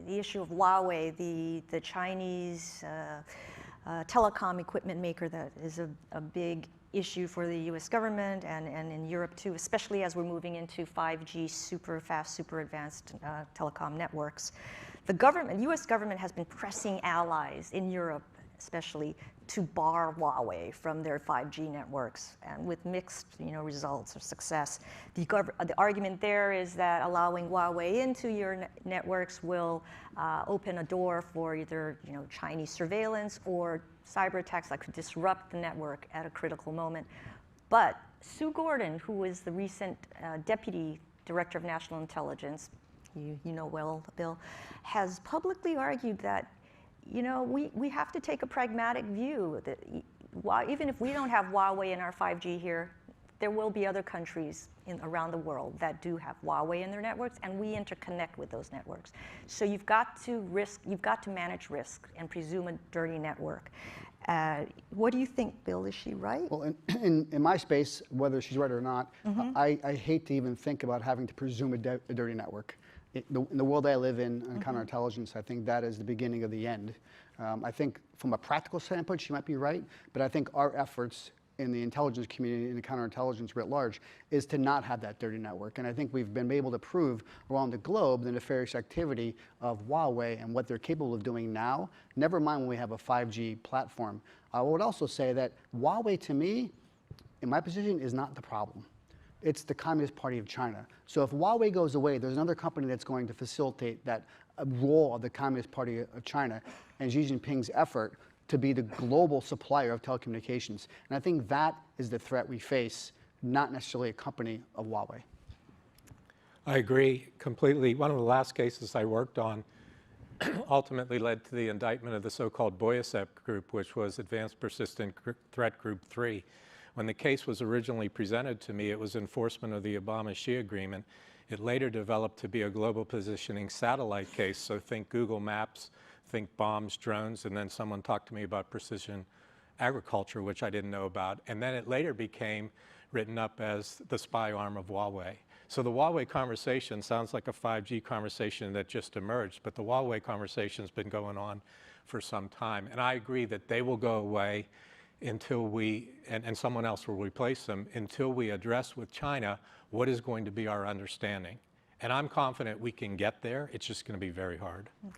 the issue of Huawei, the Chinese telecom equipment maker that is a big issue for the US government and in Europe too, especially as we're moving into 5G super fast, super advanced telecom networks. The US government has been pressing allies in Europe especially to bar Huawei from their 5G networks, and with mixed results or success. The argument there is that allowing Huawei into your networks will open a door for either Chinese surveillance or cyber attacks that could disrupt the network at a critical moment. But Sue Gordon, who is the recent Deputy Director of National Intelligence, you know well, Bill, has publicly argued that we have to take a pragmatic view that even if we don't have Huawei in our 5G here, there will be other countries around the world that do have Huawei in their networks, and we interconnect with those networks. So you've got to manage risk and presume a dirty network. What do you think, Bill? Is she right? Well, in my space, whether she's right or not, I hate to even think about having to presume a dirty network. In the world I live in counterintelligence, I think that is the beginning of the end. I think from a practical standpoint, she might be right, but I think our efforts in the intelligence community and the counterintelligence writ large is to not have that dirty network. And I think we've been able to prove around the globe the nefarious activity of Huawei and what they're capable of doing now, never mind when we have a 5G platform. I would also say that Huawei, to me, in my position, is not the problem. It's the Communist Party of China. So if Huawei goes away, there's another company that's going to facilitate that role of the Communist Party of China and Xi Jinping's effort to be the global supplier of telecommunications. And I think that is the threat we face, not necessarily a company of Huawei. I agree completely. One of the last cases I worked on ultimately led to the indictment of the so-called Boyacep Group, which was Advanced Persistent Threat Group 3. When the case was originally presented to me, it was enforcement of the Obama-Xi agreement. It later developed to be a global positioning satellite case, so think Google Maps, think bombs, drones, and then someone talked to me about precision agriculture, which I didn't know about. And then it later became written up as the spy arm of Huawei. So the Huawei conversation sounds like a 5G conversation that just emerged, but the Huawei conversation's been going on for some time. And I agree that they will go away until we, and someone else will replace them, until we address with China what is going to be our understanding. And I'm confident we can get there. It's just going to be very hard. Okay.